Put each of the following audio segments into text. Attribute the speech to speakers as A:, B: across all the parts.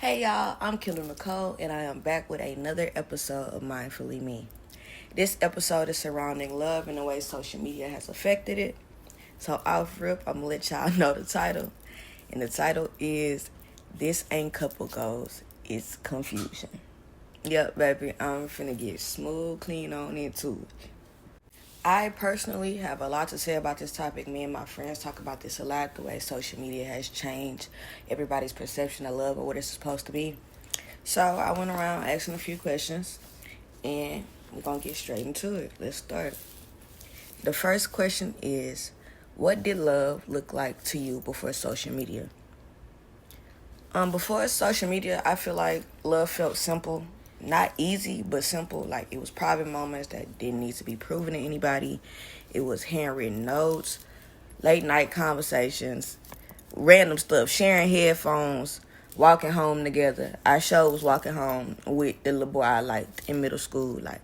A: Hey y'all, I'm Killer Nicole, and I am back with another episode of Mindfully Me. This episode is surrounding love and the way social media has affected it. So off rip, I'm gonna let y'all know the title. And the title is This Ain't Couple Goals, It's Confusion. Yep, baby, I'm finna get smooth, clean on into it. I personally have a lot to say about this topic. Me and my friends talk about this a lot, the way social media has changed everybody's perception of love or what it's supposed to be. So I went around asking a few questions, and we're going to get straight into it. Let's start. The first question is, what did love look like to you before social media? Before social media, I feel like love felt simple. Not easy, but simple. Like, it was private moments that didn't need to be proven to anybody. It was handwritten notes, late night conversations, random stuff, sharing headphones, walking home together. I sure was walking home with the little boy I liked in middle school. Like,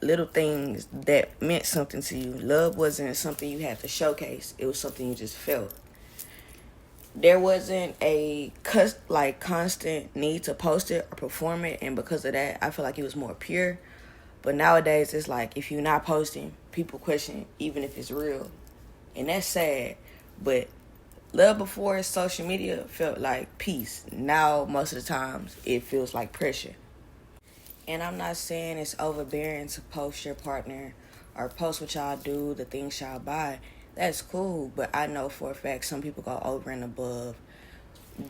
A: little things that meant something to you. Love wasn't something you had to showcase. It was something you just felt. There wasn't a constant need to post it or perform it, and because of that, I feel like it was more pure. But nowadays, it's like if you're not posting, people question even if it's real, and that's sad. But love before social media felt like peace. Now, most of the times, it feels like pressure. And I'm not saying it's overbearing to post your partner or post what y'all do, the things y'all buy. That's cool, but I know for a fact some people go over and above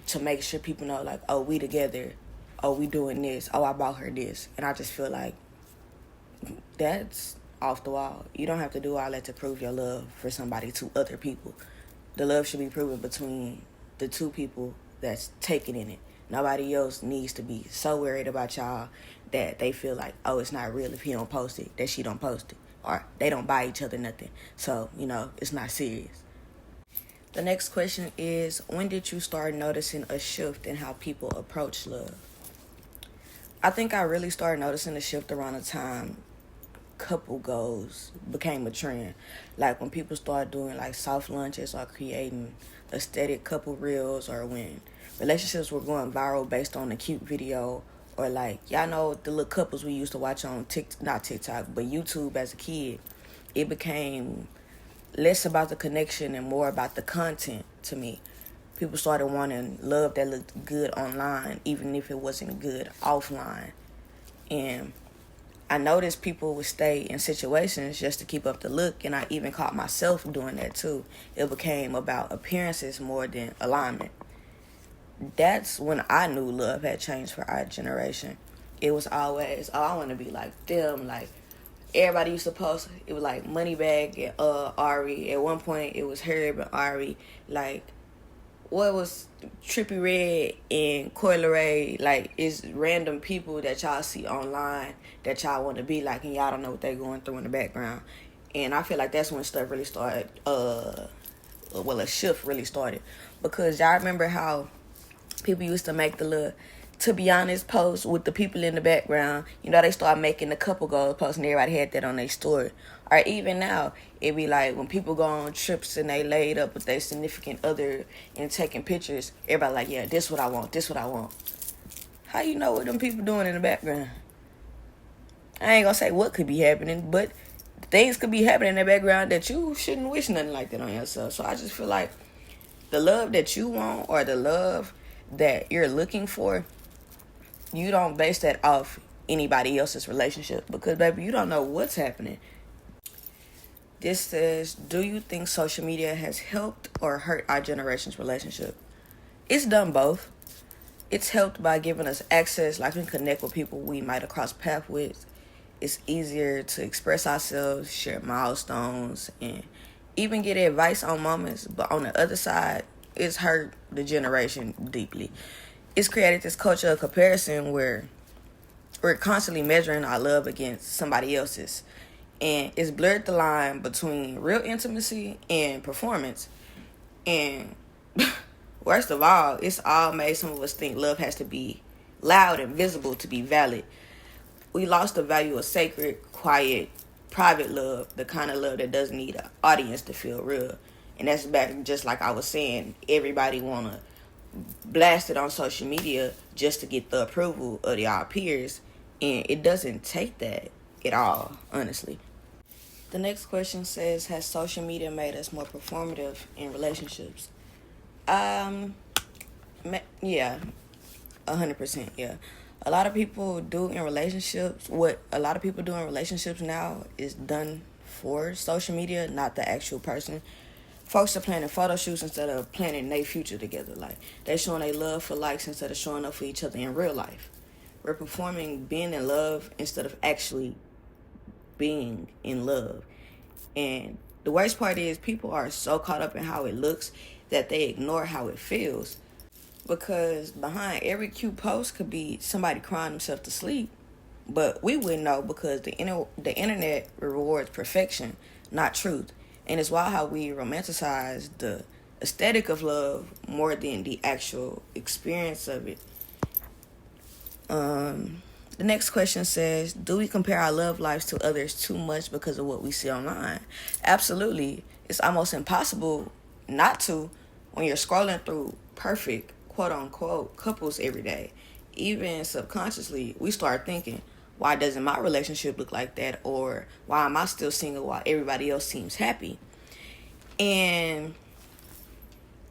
A: to make sure people know, like, oh, we together. Oh, we doing this. Oh, I bought her this. And I just feel like that's off the wall. You don't have to do all that to prove your love for somebody to other people. The love should be proven between the two people that's taking in it. Nobody else needs to be so worried about y'all that they feel like, oh, it's not real if he don't post it, that she don't post it. Or they don't buy each other nothing. So, it's not serious. The next question is, when did you start noticing a shift in how people approach love? I think I really started noticing a shift around the time couple goals became a trend. Like when people started doing like soft lunches or creating aesthetic couple reels, or when relationships were going viral based on a cute video, or like, y'all know the little couples we used to watch on not TikTok, but YouTube as a kid. It became less about the connection and more about the content to me. People started wanting love that looked good online, even if it wasn't good offline. And I noticed people would stay in situations just to keep up the look, and I even caught myself doing that too. It became about appearances more than alignment. That's when I knew love had changed for our generation. It was always, oh, I want to be like them. Like, everybody used to post, it was like Moneybag and Ari. At one point, it was Herb and Ari. Like, what was Trippie Redd and Coi Leray? Like, it's random people that y'all see online that y'all want to be like, and y'all don't know what they're going through in the background. And I feel like that's when stuff really started, a shift really started. Because y'all remember how people used to make the little, to be honest, post with the people in the background. They started making the couple goals post, and everybody had that on their story. Or even now, it be like when people go on trips and they laid up with their significant other and taking pictures, everybody like, yeah, this what I want, this what I want. How you know what them people doing in the background? I ain't gonna say what could be happening, but things could be happening in the background that you shouldn't wish nothing like that on yourself. So I just feel like the love that you want, or the love that you're looking for, you don't base that off anybody else's relationship, because, baby, you don't know what's happening. This says, do you think social media has helped or hurt our generation's relationship? It's done both. It's helped by giving us access, like we can connect with people we might have crossed paths with. It's easier to express ourselves, share milestones, and even get advice on moments. But on the other side, it's hurt the generation deeply. It's created this culture of comparison where we're constantly measuring our love against somebody else's. And it's blurred the line between real intimacy and performance. And worst of all, it's all made some of us think love has to be loud and visible to be valid. We lost the value of sacred, quiet, private love, the kind of love that doesn't need an audience to feel real. And that's back, just like I was saying, everybody want to blast it on social media just to get the approval of our peers, and it doesn't take that at all, honestly. The next question says, has social media made us more performative in relationships? Um, yeah, 100%, yeah. A lot of people do in relationships, what a lot of people do in relationships now is done for social media, not the actual person. Folks are planning photo shoots instead of planning their future together. Like, they showing their love for likes instead of showing up for each other in real life. We're performing being in love instead of actually being in love. And the worst part is people are so caught up in how it looks that they ignore how it feels. Because behind every cute post could be somebody crying themselves to sleep. But we wouldn't know because the internet rewards perfection, not truth. And it's wild how we romanticize the aesthetic of love more than the actual experience of it. The next question says, do we compare our love lives to others too much because of what we see online? Absolutely. It's almost impossible not to when you're scrolling through perfect, quote unquote, couples every day. Even subconsciously, we start thinking, why doesn't my relationship look like that? Or why am I still single while everybody else seems happy? And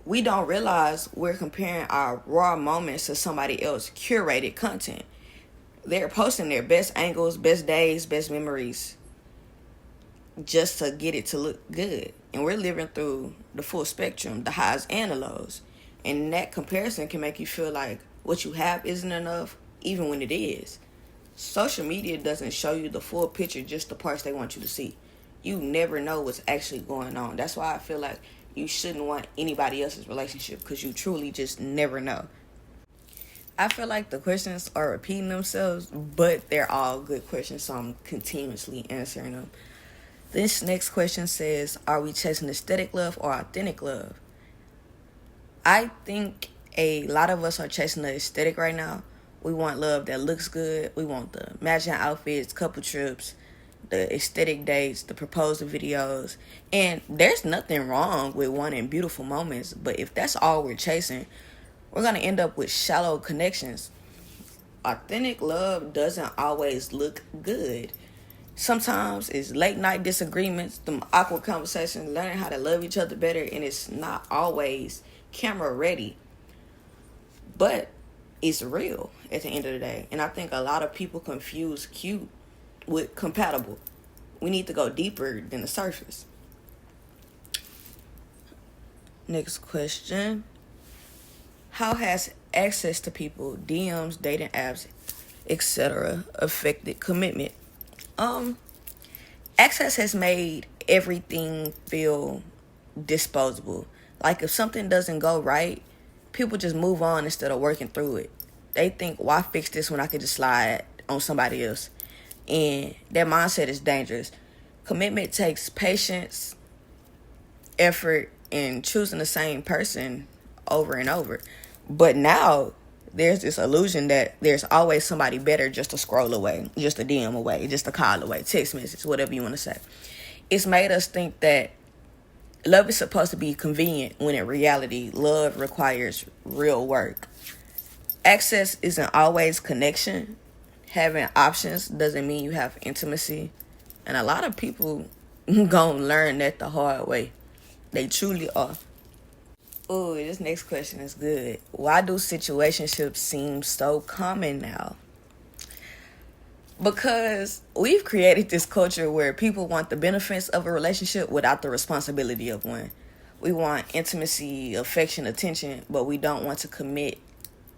A: we don't realize we're comparing our raw moments to somebody else's curated content. They're posting their best angles, best days, best memories just to get it to look good. And we're living through the full spectrum, the highs and the lows. And that comparison can make you feel like what you have isn't enough, even when it is. Social media doesn't show you the full picture, just the parts they want you to see. You never know what's actually going on. That's why I feel like you shouldn't want anybody else's relationship, because you truly just never know. I feel like the questions are repeating themselves, but they're all good questions, so I'm continuously answering them. This next question says, are we chasing aesthetic love or authentic love? I think a lot of us are chasing the aesthetic right now. We want love that looks good. We want the matching outfits, couple trips, the aesthetic dates, the proposal videos. And there's nothing wrong with wanting beautiful moments, but if that's all we're chasing, we're going to end up with shallow connections. Authentic love doesn't always look good. Sometimes it's late night disagreements, them awkward conversations, learning how to love each other better, and it's not always camera ready. But it's real at the end of the day. And I think a lot of people confuse cute with compatible. We need to go deeper than the surface. Next question. How has access to people, DMs, dating apps, etc. affected commitment? Access has made everything feel disposable. Like if something doesn't go right, people just move on instead of working through it. They think, why fix this when I could just slide on somebody else? And that mindset is dangerous. Commitment takes patience, effort, and choosing the same person over and over. But now there's this illusion that there's always somebody better just to scroll away, just a DM away, just a call away, text message, whatever you want to say. It's made us think that love is supposed to be convenient when in reality, love requires real work. Access isn't always connection. Having options doesn't mean you have intimacy. And a lot of people gonna learn that the hard way. They truly are. Ooh, this next question is good. Why do situationships seem so common now? Because we've created this culture where people want the benefits of a relationship without the responsibility of one. We want intimacy, affection, attention, but we don't want to commit,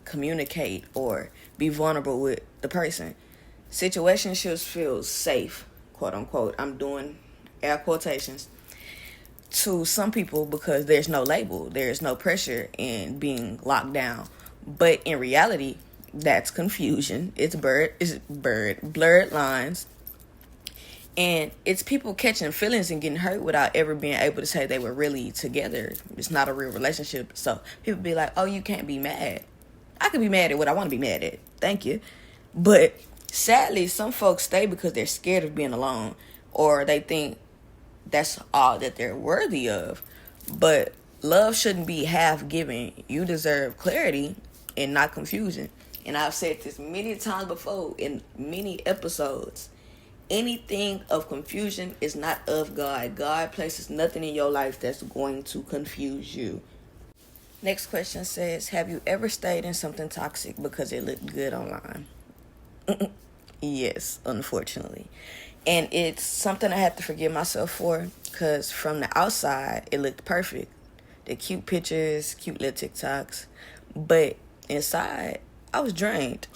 A: communicate, or be vulnerable with the person. Situationships feel safe, quote unquote. I'm doing air quotations. To some people because there's no label, there's no pressure in being locked down. But in reality, that's confusion. It's blurred lines. And it's people catching feelings and getting hurt without ever being able to say they were really together. It's not a real relationship. So people be like, oh, you can't be mad. I can be mad at what I want to be mad at. Thank you. But sadly, some folks stay because they're scared of being alone, or they think that's all that they're worthy of. But Love shouldn't be half given. You deserve clarity and not confusion. And I've said this many times before in many episodes. Anything of confusion is not of God. God places nothing in your life that's going to confuse you. Next question says, have you ever stayed in something toxic because it looked good online? Yes, unfortunately. And it's something I have to forgive myself for, because from the outside, it looked perfect. The cute pictures, cute little TikToks. But inside, I was drained,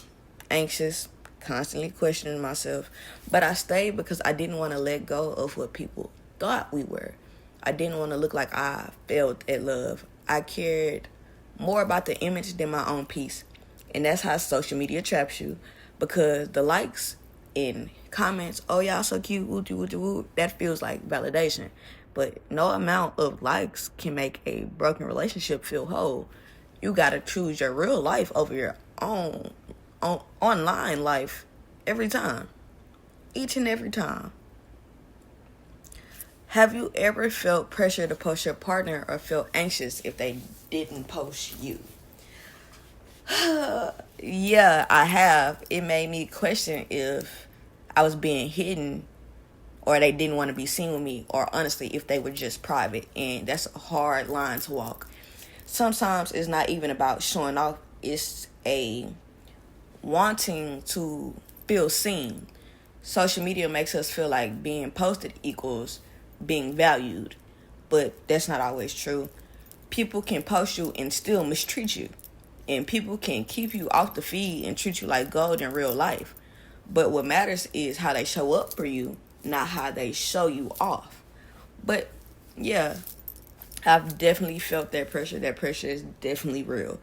A: anxious, constantly questioning myself. But I stayed because I didn't want to let go of what people thought we were. I didn't want to look like I failed at love. I cared more about the image than my own peace. And that's how social media traps you. Because the likes and comments, oh, y'all so cute, woo, that feels like validation. But no amount of likes can make a broken relationship feel whole. You got to choose your real life over your own online life every time. Each and every time. Have you ever felt pressure to post your partner or felt anxious if they didn't post you? Yeah, I have. It made me question if I was being hidden or they didn't want to be seen with me, or honestly, if they were just private. And that's a hard line to walk. Sometimes it's not even about showing off. It's a wanting to feel seen. Social media makes us feel like being posted equals being valued, but that's not always true. People can post you and still mistreat you, and people can keep you off the feed and treat you like gold in real life. But what matters is how they show up for you, not how they show you off. But yeah, I've definitely felt that pressure. That pressure is definitely real.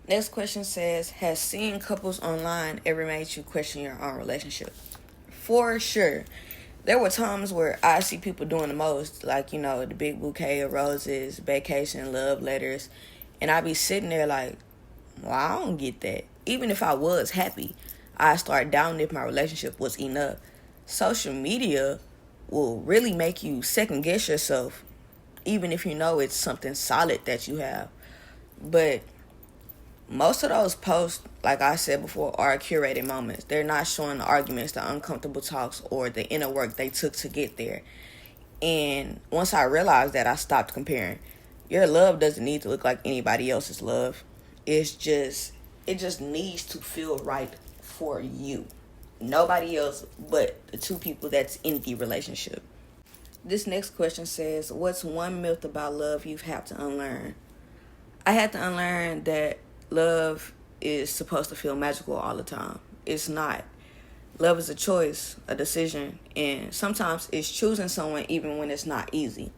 A: Next question says, has seeing couples online ever made you question your own relationship? For sure. There were times where I see people doing the most, like, the big bouquet of roses, vacation, love letters, and I be sitting there like, well, I don't get that. Even if I was happy, I start doubting if my relationship was enough. Social media will really make you second guess yourself, even if you know it's something solid that you have. But most of those posts, like I said before, are curated moments. They're not showing the arguments, the uncomfortable talks, or the inner work they took to get there. And once I realized that, I stopped comparing. Your love doesn't need to look like anybody else's love. It just needs to feel right for you. Nobody else but the two people that's in the relationship. This next question says, what's one myth about love you've had to unlearn? I had to unlearn that love is supposed to feel magical all the time. It's not. Love is a choice, a decision, and sometimes it's choosing someone even when it's not easy.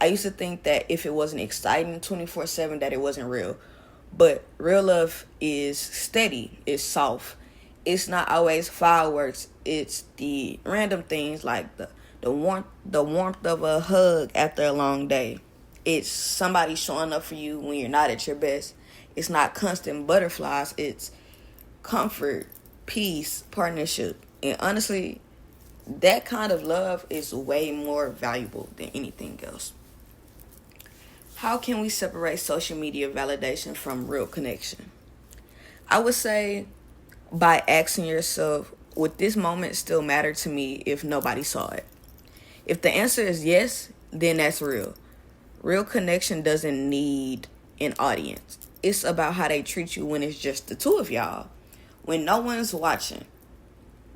A: I used to think that if it wasn't exciting 24/7 that it wasn't real. But real love is steady, it's soft. It's not always fireworks. It's the random things like the warmth of a hug after a long day. It's somebody showing up for you when you're not at your best. It's not constant butterflies. It's comfort, peace, partnership. And honestly, that kind of love is way more valuable than anything else. How can we separate social media validation from real connection? I would say by asking yourself, would this moment still matter to me if nobody saw it? If the answer is yes, then that's real. Real connection doesn't need an audience. It's about how they treat you when it's just the two of y'all. When no one's watching,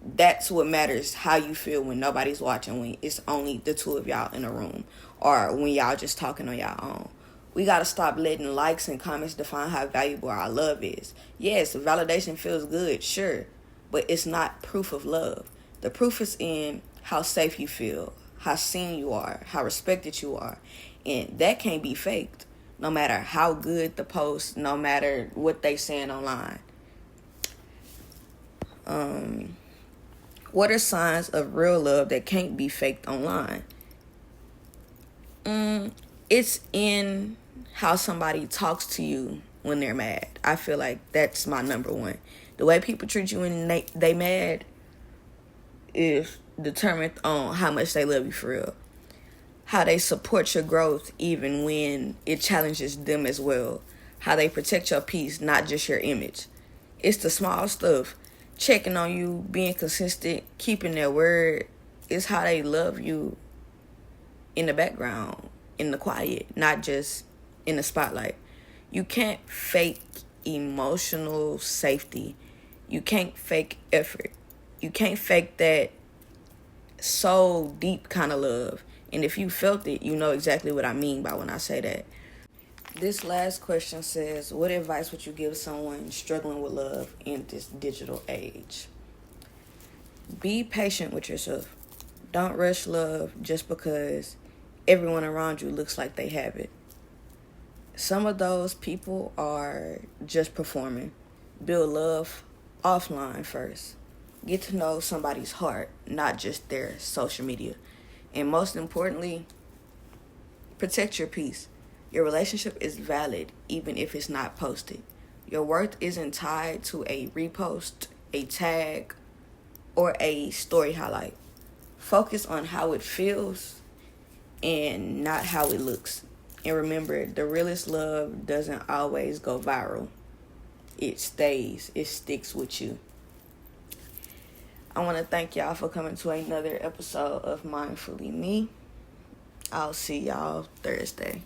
A: that's what matters, how you feel when nobody's watching, when it's only the two of y'all in a room, or when y'all just talking on y'all own. We got to stop letting likes and comments define how valuable our love is. Yes, validation feels good, sure, but it's not proof of love. The proof is in how safe you feel, how seen you are, how respected you are, and that can't be faked. No matter how good the post, no matter what they saying online. What are signs of real love that can't be faked online? It's in how somebody talks to you when they're mad. I feel like that's my number one. The way people treat you when they mad is determined on how much they love you for real. how they support your growth even when it challenges them as well, how they protect your peace, not just your image. It's the small stuff, checking on you, being consistent, keeping their word. It's how they love you in the background, in the quiet, not just in the spotlight. You can't fake emotional safety. You can't fake effort. You can't fake that soul deep kind of love. And if you felt it, you know exactly what I mean by when I say that. This last question says, what advice would you give someone struggling with love in this digital age? Be patient with yourself. Don't rush love just because everyone around you looks like they have it. Some of those people are just performing. Build love offline first. Get to know somebody's heart, not just their social media. And most importantly, protect your peace. Your relationship is valid even if it's not posted. Your worth isn't tied to a repost, a tag, or a story highlight. Focus on how it feels and not how it looks. And remember, the realest love doesn't always go viral. It stays. It sticks with you. I want to thank y'all for coming to another episode of Mindfully Me. I'll see y'all Thursday.